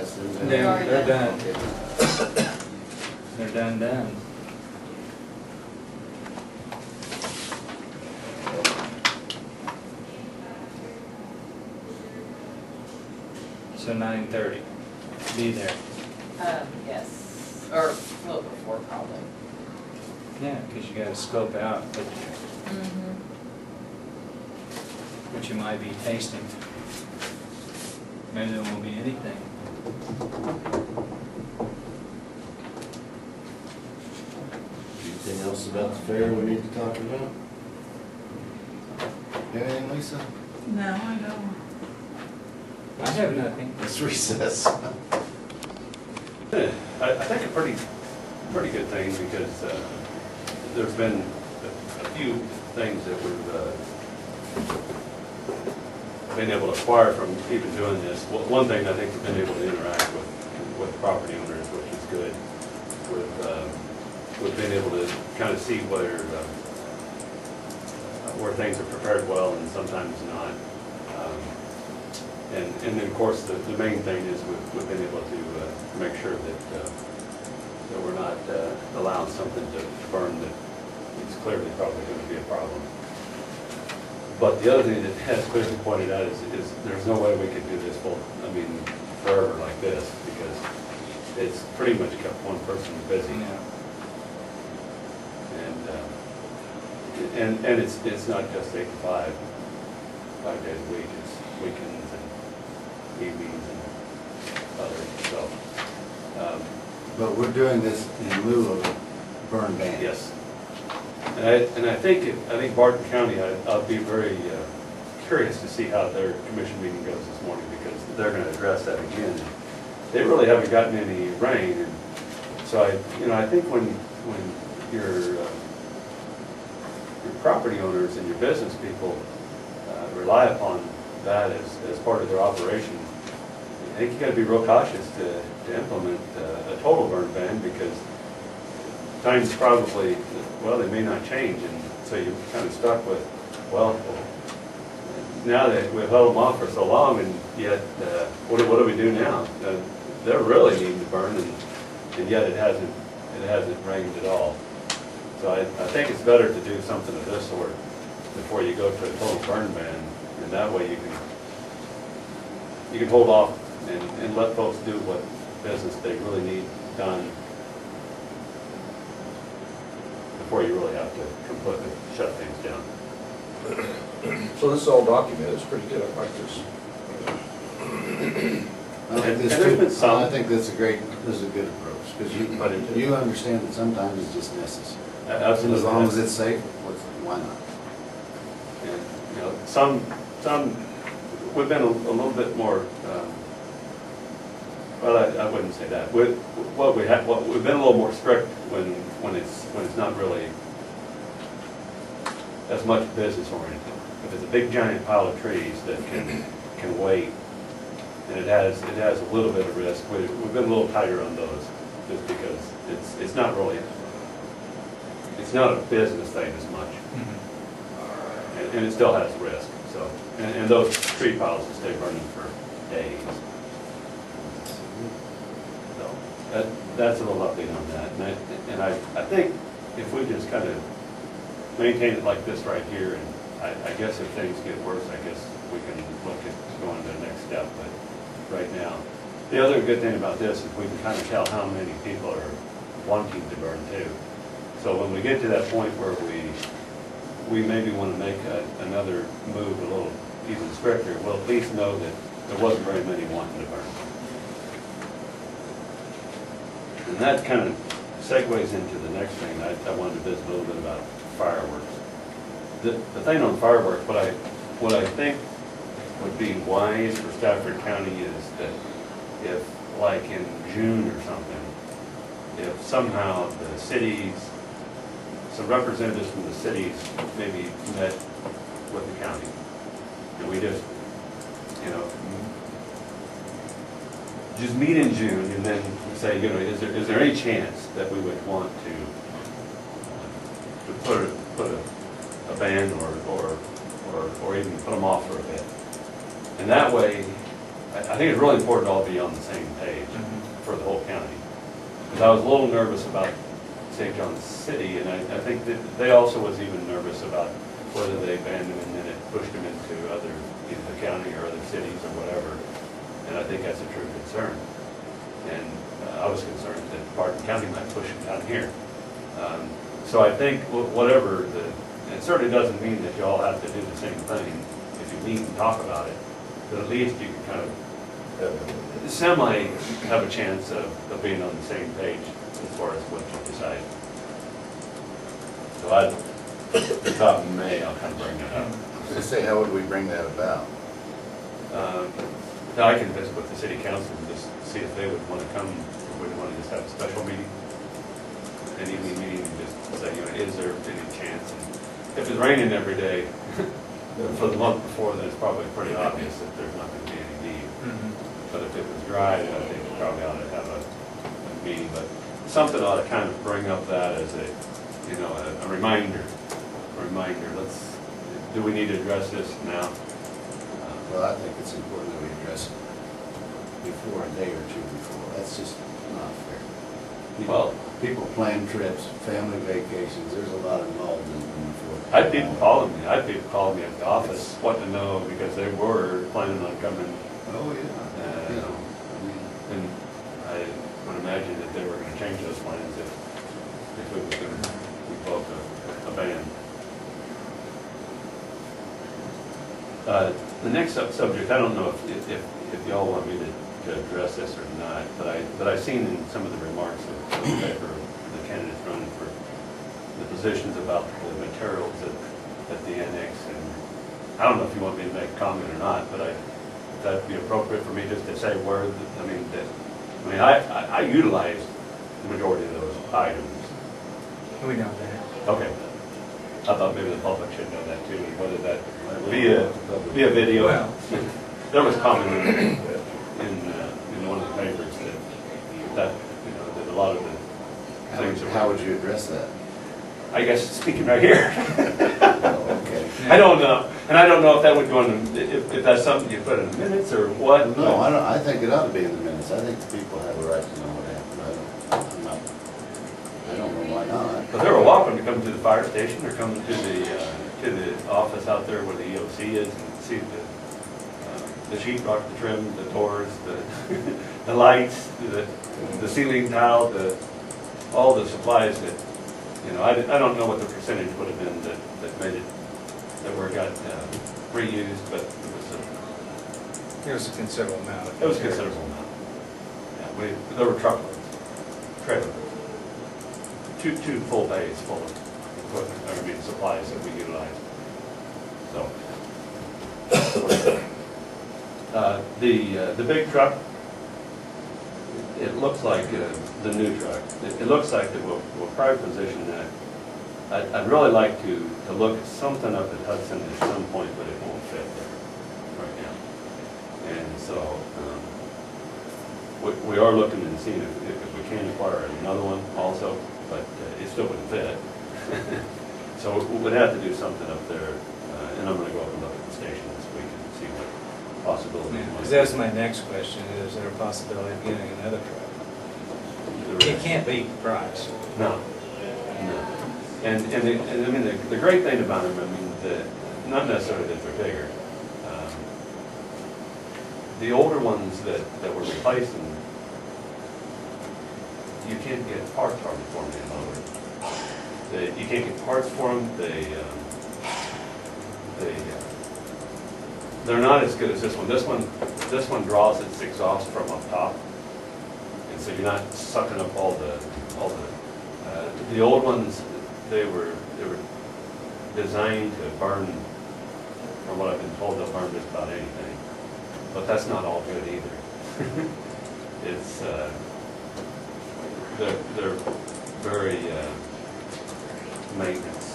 rest of them? They're done. They're done. So 9:30, be there. Yes, or a little before probably. Yeah, because you gotta scope out what you might be tasting. Maybe there won't be anything. Anything else about the fair we need to talk about? Anything, Lisa? No, I don't. I have nothing. Let's recess. I think a pretty good thing because there's been a few things that we've been able to acquire from even doing this. Well, one thing, I think we've been able to interact with property owners, which is good. We've been able to kind of see where things are prepared well and sometimes not. And then, of course, the main thing is we've been able to make sure that we're not allowing something to burn that is clearly probably going to be a problem. But the other thing that has clearly pointed out is there's no way we could do this forever like this, because it's pretty much kept one person busy now. And it's not just 8 to 5 days a week. It's weekends and evenings and others. So, But we're doing this in lieu of a burn ban. yes. And I think Barton County, I'll be very curious to see how their commission meeting goes this morning, because they're going to address that again. They really haven't gotten any rain, and so I think when your property owners and your business people rely upon that as part of their operation, I think you got to be real cautious to implement a total burn ban, because times probably, well, they may not change, and so you're kind of stuck with, well, now that we've held them off for so long, and yet what do we do now? They're really needing to burn, and yet it hasn't rained at all. So I think it's better to do something of this sort before you go to a total burn ban, and that way you can hold off and let folks do what business they really need done before you really have to completely shut things down. So this is all documented, it's pretty good, I like this. I think that's a good approach, because you understand that sometimes it's just necessary. Absolutely. As long as it's safe, why not? And, some we've been a little bit more. Well, I wouldn't say that. We've been a little more strict when it's not really as much business oriented. If it's a big giant pile of trees that can wait, and it has a little bit of risk, we've been a little tighter on those, just because it's not really. It's not a business thing as much, and it still has risk. So, and those tree piles will stay burning for days. So that's a little update on that. And I think if we just kind of maintain it like this right here, and I guess if things get worse, I guess we can look at going to the next step. But right now, the other good thing about this is we can kind of tell how many people are wanting to burn too. So when we get to that point where we maybe want to make another move a little even stricter, we'll at least know that there wasn't very many wanting to burn. And that kind of segues into the next thing. I wanted to visit a little bit about fireworks. The thing on fireworks, what I think would be wise for Stafford County is that if, like in June or something, if somehow the cities, some representatives from the cities maybe met with the county, and we just meet in June, and then say, is there any chance that we would want to put a ban or even put them off for a bit? And that way, I think it's really important to all be on the same page for the whole county. Because I was a little nervous about St. John's City, and I think that they also was even nervous about whether they banned them and then it pushed them into other, either the county or other cities or whatever. And I think that's a true concern. And I was concerned that Barton County might push them down here. So I think whatever it certainly doesn't mean that you all have to do the same thing if you meet and talk about it, but at least you can kind of semi have a chance of being on the same page as far as what you decide. So at the top of May, I'll kind of bring that up. They say, how would we bring that about? Now I can visit with the city council and just see if they would want to come, or would want to just have a special meeting, an evening meeting, and just say, you know, is there any chance? And if it's raining every day for the month before, then it's probably pretty obvious that there's not going to be any need. But if it was dry, then I think we probably ought to have a meeting. But something ought to kind of bring up that as a, you know, a reminder. A reminder. Do we need to address this now? Well, I think it's important that we address it before, a day or two before. That's just not fair. People plan trips, family vacations, there's a lot involved in them before. I had people calling me at the office, wanting to know because they were planning on coming. Oh, yeah. You know, And I would imagine that they were going to change those plans if we were going to revoke a ban. The next subject, I don't know if y'all want me to address this or not, but I've seen in some of the remarks of the candidates running for the positions about the materials at the annex, and I don't know if you want me to make a comment or not, but if that'd be appropriate for me just to say where, I utilized the majority of those items. We know that. Okay. I thought maybe the public should know that too, whether that via video. Well, There was comment in one of the papers that you know, that a lot of the things. how would you address that? I guess speaking right here. Oh, okay. I don't know, and I don't know if that would go in, if that's something you put in the minutes or what. No, I think it ought to be in the minutes. I think the people have a right to know what happened. I don't know why not. But they were welcome to come to the fire station or come to the office out there where the EOC is and see the sheetrock, the trim, the doors, the lights, the ceiling tile, all the supplies that, you know, I don't know what the percentage would have been that made it, that got reused, but it was a considerable amount. it was a considerable amount. Yeah, there were truckloads, trailers, two full bays full of equipment, supplies that we utilized. So, the big truck, it looks like the new truck. It looks like that we'll probably position that. I'd really like to look at something up at Hudson at some point, but it won't fit there right now. And so we are looking and seeing if we can acquire another one also, but it still wouldn't fit. So we'd have to do something up there, and I'm going to go up and look at the station this week and see what possibilities. Because that's my next question, is there a possibility of getting another truck? It can't beat the price. No. And I mean, the great thing about them, not necessarily that they're bigger. The older ones that were replacing, you can't get parts hardly for them anymore. You can't get parts for them. They're not as good as this one. This one draws its exhaust from up top, and so you're not sucking up all the old ones. They were designed to burn. From what I've been told, they'll burn just about anything, but that's not all good either. It's they're very maintenance.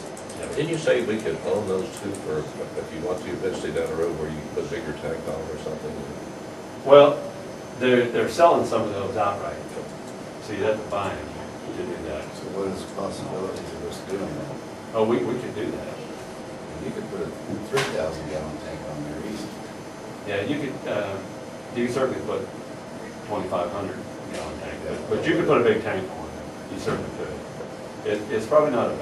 Didn't you say we could own those two for, if you want to, eventually down the road where you can put a bigger tank on or something? Well, they're selling some of those outright, so you have to buy them to do that. So what is the possibilities of us doing that? Oh, we could do that. You could put a 3,000 gallon tank on there easy. Yeah, you could. You can certainly put 2,500 gallon tank, but you could put a big tank on it, you certainly could. It's probably not a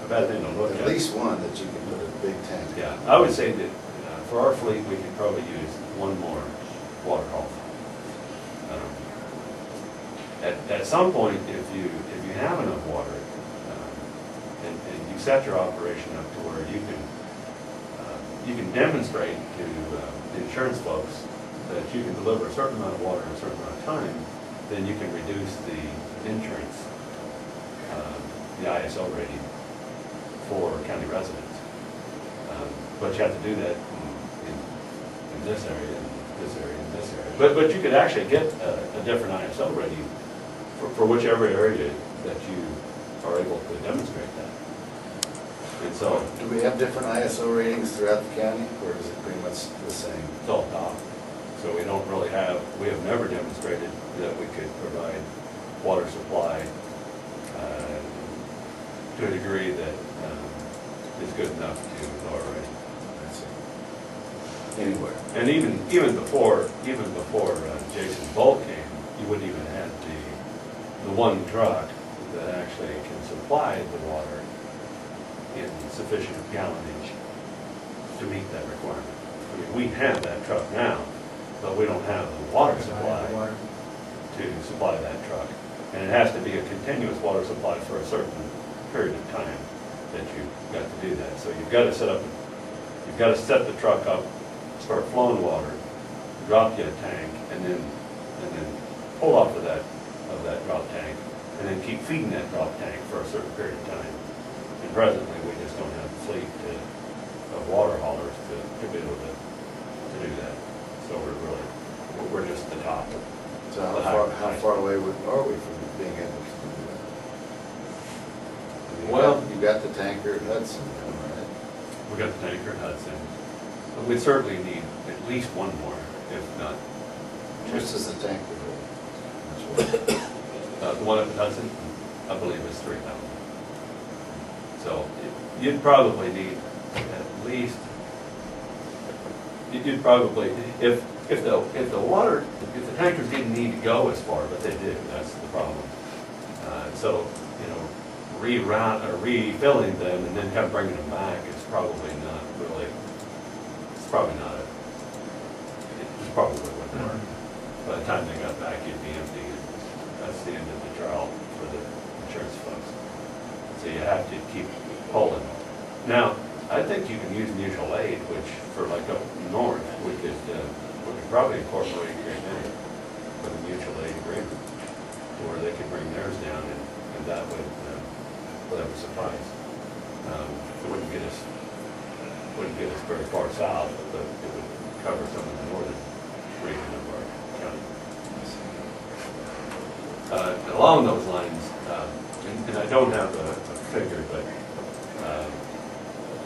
bad thing to look at. At least one that you can put a big tank. Yeah, I would say that for our fleet, we could probably use one more water haul. At some point, if you have enough water, and you set your operation up to where you can demonstrate to the insurance folks that you can deliver a certain amount of water in a certain amount of time, then you can reduce the insurance, the ISO rating for county residents. But you have to do that in this area, and this area, and this area. But you could actually get a different ISO rating for whichever area that you are able to demonstrate that. And so, Do we have different ISO ratings throughout the county, or is it pretty much the same? it's all top. So we don't really have, we have never demonstrated that we could provide water supply to a degree that is good enough to lower rating. That's it. Anywhere. And even before Jason Bolt came, you wouldn't even have the one truck that actually can supply the water in sufficient gallonage to meet that requirement. I mean, we have that truck now, but we don't have the water supply to supply that truck. And it has to be a continuous water supply for a certain period of time that you've got to do that. So you've got to set the truck up, start flowing water, drop you a tank, and then pull off of that drop tank, and then keep feeding that drop tank for a certain period of time. And presently, we just don't have the fleet of water haulers to be able to do that. So we're just the top. So how far away are we from being able to do that? Well, you got the tanker at Hudson, right? We got the tanker at Hudson. But we certainly need at least one more, if not. Just as the tanker The one up at Hudson, I believe is 3,000. So you'd probably need at least, you'd probably, if the tankers didn't need to go as far, but they do, that's the problem. So, reroute or refilling them and then kind of bringing them back is probably not really, it probably wouldn't work. By the time they got back, you'd be empty, and that's the end of the trial for the insurance folks. So you have to keep pulling. Now, I think you can use mutual aid, which for like up north, we could probably incorporate here with a mutual aid agreement, to where they could bring theirs down, and that would suffice. It wouldn't get us very far south, but it would cover some of the northern region of our county. Along those lines, and I don't have a figure, but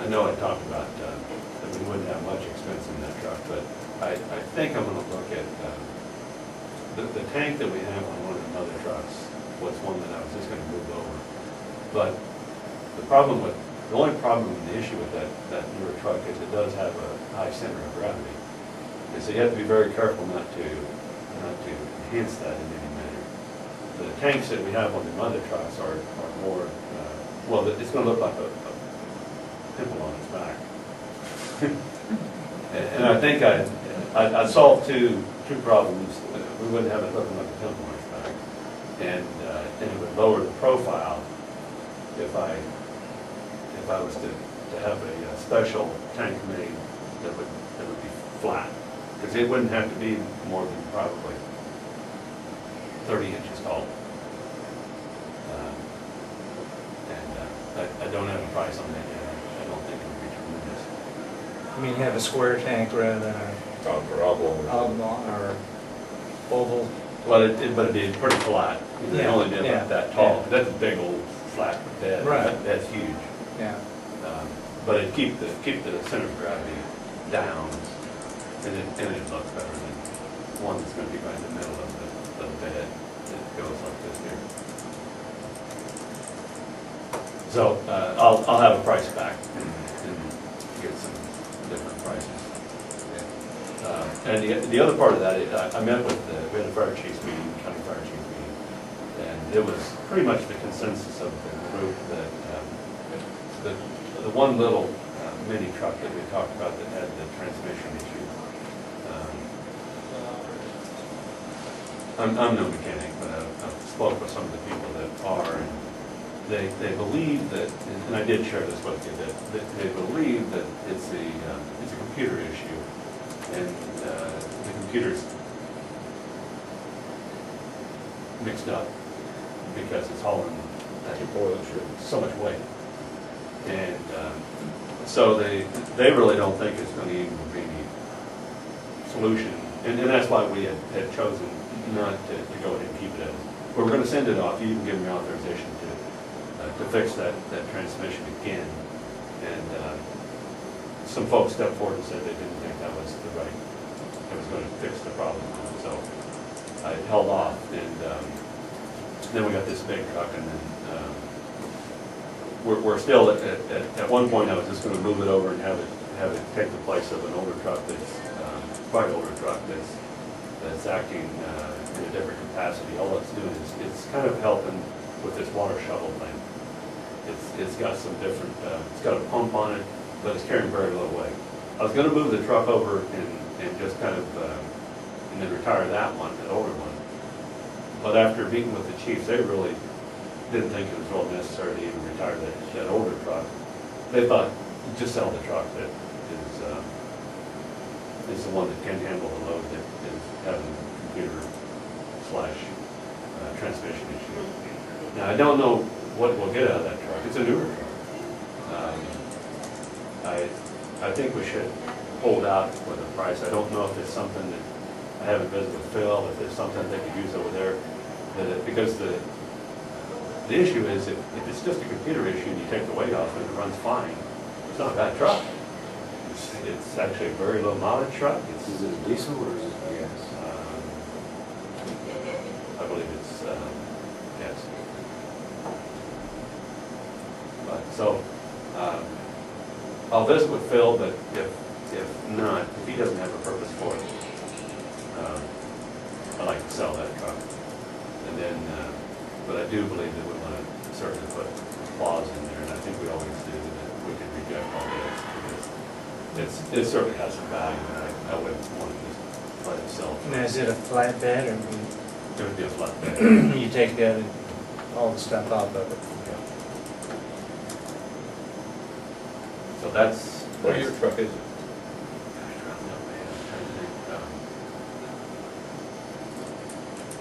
I know I talked about that we wouldn't have much expense in that truck, but I think I'm going to look at the tank that we have on one of the other trucks was one that I was just going to move over. But the only problem and the issue with that newer truck is it does have a high center of gravity. And so you have to be very careful not to enhance that in any manner. The tanks that we have on the other trucks are more, well, it's going to look like a pimple on its back. And I think I'd solve two problems. We wouldn't have it looking like a pimple on its back. And it would lower the profile if I was to have a special tank made that would be flat. Because it wouldn't have to be more than probably 30 inches tall. I don't have a price on that yet. I don't think it would be tremendous. I mean, you have a square tank rather than a oblong or oval. Well, but it'd be pretty flat. They Yeah. only did Yeah. like that tall. Yeah. That's a big old flat bed. Right. That's huge. Yeah. But it'd keep the center of gravity down, and it looks better than one that's going to be right in the middle of the bed that goes like this here. So I'll have a price back and get some different prices. And the other part of that, I met with, we had a fire chiefs meeting, county fire chief meeting, and it was pretty much the consensus of the group that the one little mini truck that we talked about that had the transmission issue. I'm no mechanic, but I've spoke with some of the people that are, and they believe that, and I did share this with you, that they believe that it's a computer issue, and the computer's mixed up because it's hauling so much weight. And so they really don't think it's going to even be any solution. And that's why we had chosen not to go ahead and keep it as. We're going to send it off. You can give me authorization to fix that transmission again. And some folks stepped forward and said they didn't think that was the right, it was going to fix the problem. So I held off, and then we got this big truck, and then we're still at one point I was just going to move it over and have it take the place of an older truck that's quite older truck that's acting in a different capacity. All it's doing is it's kind of helping with this water shovel thing. It's got some different, it's got a pump on it, but it's carrying very low weight. I was going to move the truck over and just kind of and then retire that one, that older one. But after meeting with the chiefs, they really didn't think it was real necessary to even retire that older truck. They thought, just sell the truck that is the one that can handle the load that is having a computer / transmission issue. Now, I don't know what we'll get out of that truck. It's a newer truck. I think we should hold out with a price. I don't know if it's something that, I haven't visited with Phil, if it's something they could use over there. Because the issue is if it's just a computer issue and you take the weight off and it runs fine, it's not a bad truck. It's actually a very low mileage truck. Is it a diesel or is it gas? I believe it's gas. But, so I'll visit with Phil, but if not, if he doesn't have a purpose for it, I'd like to sell that truck. And then, but I do believe that we want to certainly put clause in there, and I think we always do, that we can reject all this because it certainly has some value, and I wouldn't want to just let it sell. Now, is it a flatbed, or It would be a flatbed. you take all the stuff off of it? So that's. What your truck is?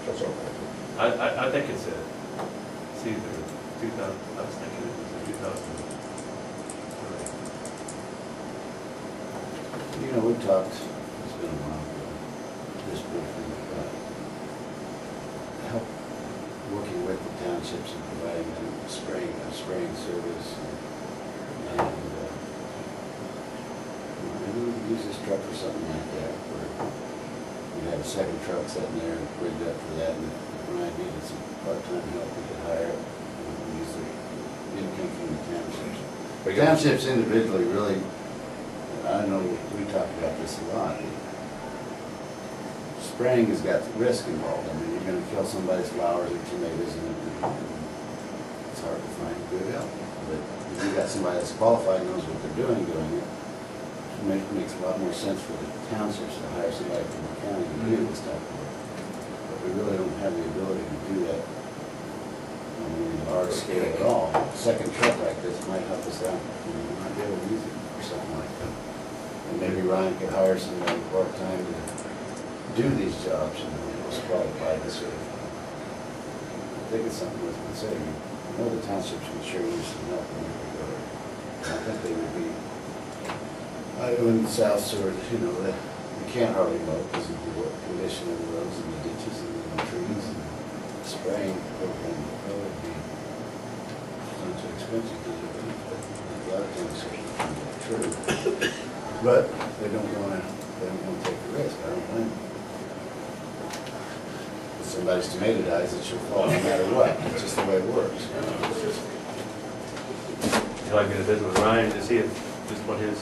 That's all right. I think it's either 2000, I was thinking it was a 2000. You know, we talked, it's been a while ago, just briefly about help working with the townships and providing them spraying service. And maybe we could use this truck for something like that, where we have a second truck sitting there rigged up for that, and if Ryan needed some part-time help, we could hire it. We use the income from the townships. Townships individually really, I know we talked about this a lot. Spraying has got risk involved. I mean, you're going to kill somebody's flowers or tomatoes, and it's hard to find good help. But if you've got somebody that's qualified and knows what they're doing it makes a lot more sense for the townships to hire somebody from the county to do this type of work. But we really don't have the ability to do that on any large scale at all. A second truck like this might help us out. We might be able to use it for something like that. And maybe Ryan could hire somebody part-time to do these jobs and was qualified to serve. I think it's something worth considering. I know the townships would sure use some help in that regard. I think they would be, I know in the south sort of, you know, you can't hardly mow because of the condition of the roads and the ditches and the trees, and spraying over in the road would be not too expensive to do, but a lot of times it's true. But they don't want to take the risk. I don't blame them. If somebody's tomato dies, it should fall no matter what. It's just the way it works. Would you like me to visit with Ryan to see if just what his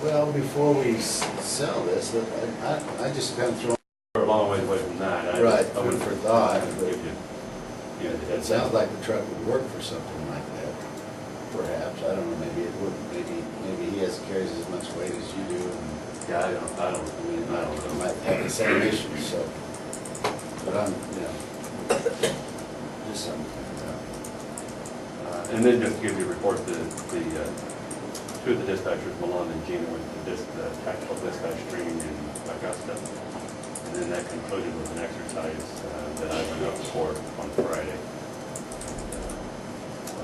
Well, before we sell this, I just kind of throw, We're a long way away from that. Right, I wouldn't for thought, give you, it sounds like the truck would work for something like that, perhaps. I don't know, maybe it wouldn't, maybe he carries as much weight as you do, and, Yeah, I I don't mean, know. might have the same issues, so. But I'm, just something to think about. And then just to give you a report, two of the dispatchers, Milan and Gina, went to the tactical dispatch training in Augusta. And then that concluded with an exercise that I went up for on Friday. So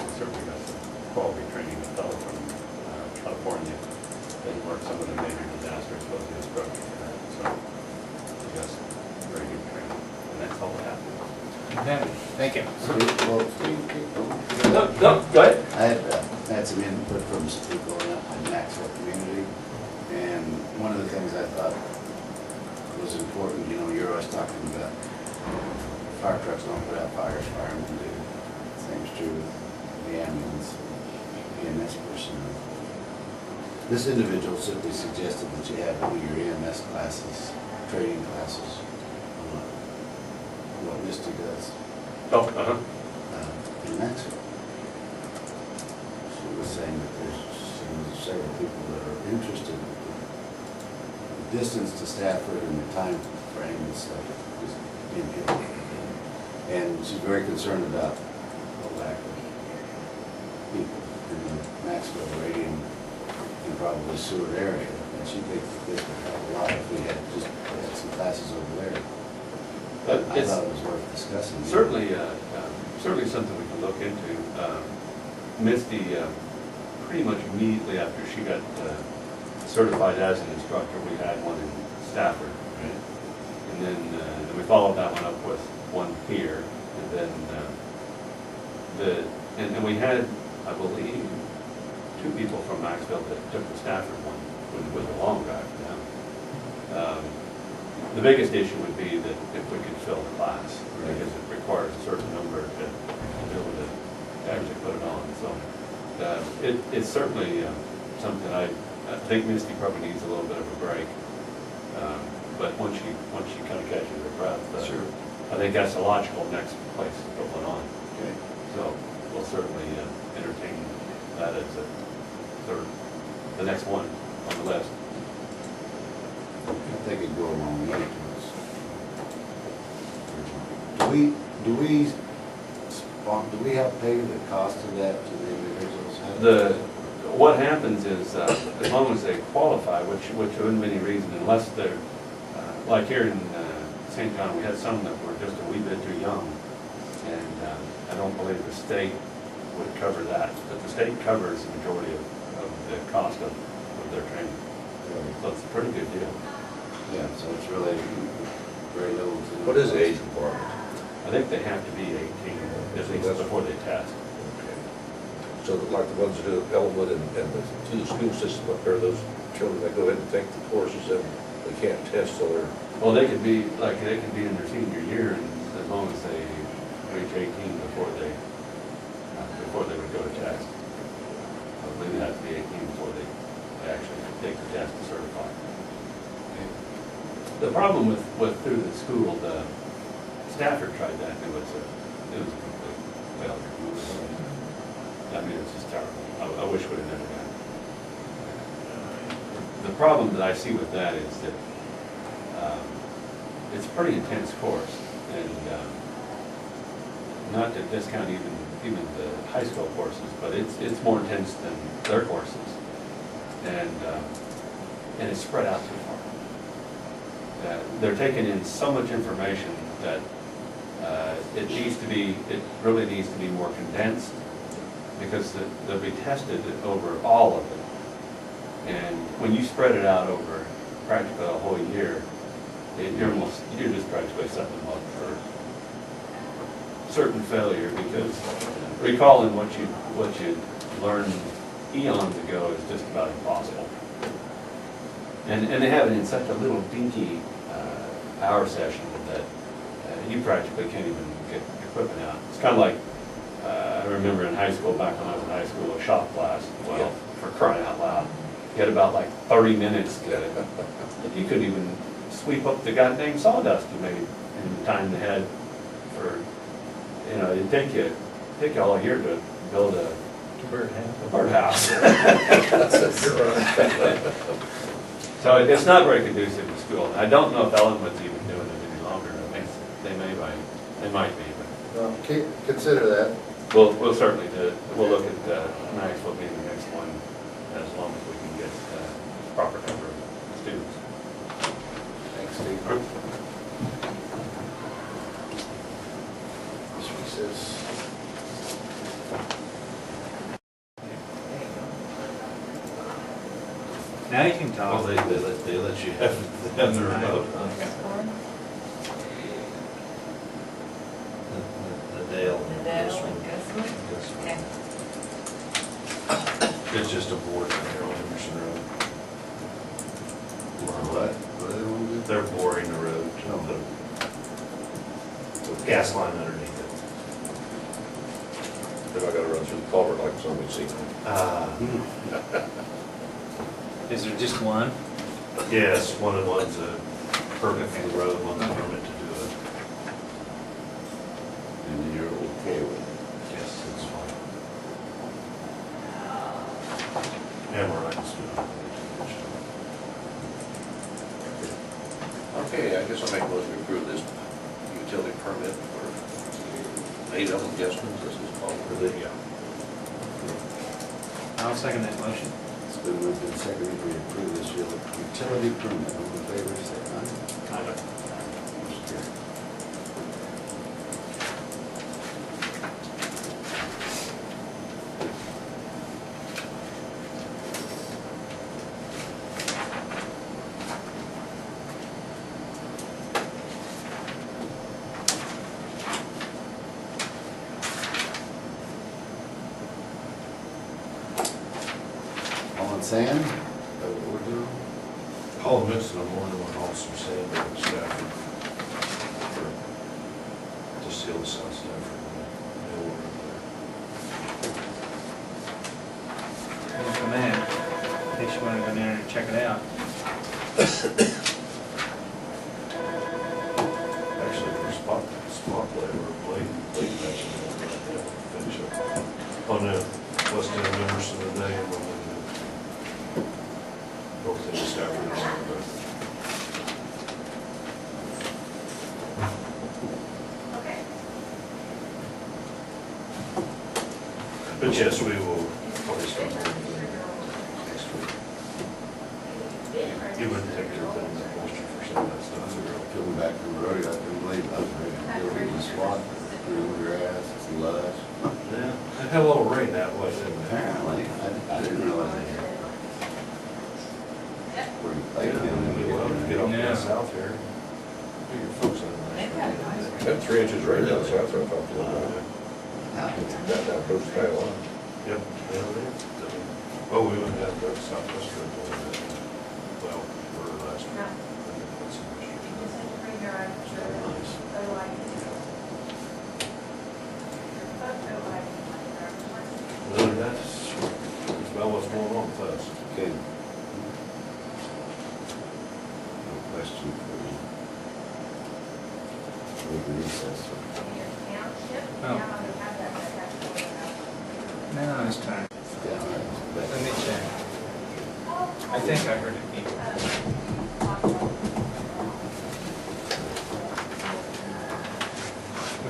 we certainly got some quality training. A fellow from California that worked some of the major disasters, was the instructor for that. So we got some very good training. And that's all that happened. Thank you. Well, No, go ahead. I had some input from some people in the Maxwell community, and one of the things I thought was important, you're always talking about fire trucks don't put out fires, firemen do. Same's true with the ambulance, EMS personnel. This individual simply suggested that you have one of your EMS classes, training classes, on what Misty does Oh, in Maxwell. She was saying that there's several people that are interested. The distance to Stafford and the time frame and stuff is inhuman. And she's very concerned about the lack of people in the Maxwell radium and probably Seward area. And she thinks that this would help a lot if we had some classes over there. I thought it was worth discussing. Certainly something we can look into. Misty, pretty much immediately after she got certified as an instructor, we had one in Stafford. Right? And then we followed that one up with one here. And then and we had, I believe, 2 people from Maxville that took the Stafford one with a long drive for them. The biggest issue would be that if we could fill the class, because it requires a certain number to be able to actually put it on. So it's certainly something I think Misty probably needs a little bit of a break. But once she kind of catches her breath, Sure. I think that's a logical next place to put one on. Okay. So we'll certainly entertain that as the next one on the list. I think it'd go a long way to us. Do we help pay the cost of that to the individuals? What happens is, as long as they qualify, which wouldn't be any reason unless they're, like here in St. John, we had some that were just a wee bit too young. And I don't believe the state would cover that, but the state covers the majority of the cost of their training. So it's a pretty good deal. Yeah, so it's really very little to. What is the age requirement? I think they have to be 18, at least before they test. Okay. So like the ones that do Elmwood and the school system up there, those children that go ahead and take the courses and they can't test till they're. Well, they could be in their senior year, and as long as they reach 18 before they would go to test. I believe they have to be 18 before they actually take the test to certify. The problem with through the school, the Stafford tried that, and it was a complete failure. I mean, it's just terrible. I wish we'd have never done it. The problem that I see with that is that it's a pretty intense course, and not to discount even the high school courses, but it's more intense than their courses, and it's spread out too far. They're taking in so much information that it really needs to be more condensed, because they'll be tested over all of it. And when you spread it out over practically a whole year, you're just practically setting them up for certain failure, because recalling what you learned eons ago is just about impossible. And they have it in such a little dinky hour session that you practically can't even get equipment out. It's kind of like, I remember in high school, back when I was in high school, a shop class. Well, for crying out loud. You had about like 30 minutes to, you couldn't even sweep up the goddamn sawdust you made in the time they had for, you know, it'd take you all year to build a birdhouse. So it's not very conducive to school. I don't know if Ellenwood's even doing it any longer. I think they might be, but Well, consider that. we'll certainly do it. We'll look at, Maxwell being the next one, as long as we can get proper number of students. Thanks, Steve. This recess. Now you can Well, talk. they let you have their vote. The Dale. The Dale and Gusman? Okay. It's just a board down here on Emerson Road. What? What do they want to do? They're boring the road to put a gas line underneath it. Then I gotta run through the culvert like somebody's seen. Is there just one? Yes, one's a permit for the road, one's a permit to do it. And you're okay with it? Yes, it's fine. Hemorrhoids. Okay, I guess I'll make a motion to approve this utility permit for made-up adjustments, this is called. I'll second that motion. It's been moved and seconded, we approve this utility permit. All in favor, say aye. Motion carried. Hauling sand, is that what we're doing? All the mix in the morning when Officer Sandberg and Stafford to seal the South Stafford. Come in. In case you want to go down there and check it out. Actually, for spot play or late matching, finish up on the West End of Emerson today and on the North End of Stafford. But yes, we will probably start next week. You wouldn't take care of that in the posture for some of that stuff. Coming back from the rodeo, I couldn't believe it. I was ready to go in the swat, through the grass, it's lush. Yeah, it had a little rain that way, didn't it? Apparently, I didn't realize it here. Where you play Yeah, well, get up Yeah. down south here. Get your folks in They've there. got nice. Had 3 inches rain down south, I thought, that down Coach Sky line. Yep. Yeah, it is. Oh, we went down to southwest road a little bit. Well, for last week. I think that's some issues. Other than that, it's about what's going on with us. Okay. No question for you. We can recess. Now it's time. Yeah, all right. Let me check. I think I heard it beep.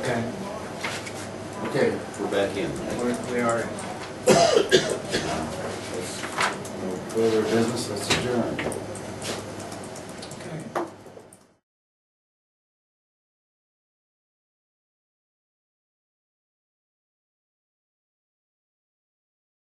Okay, Okay, we're back in. we are. No further business, let's adjourn.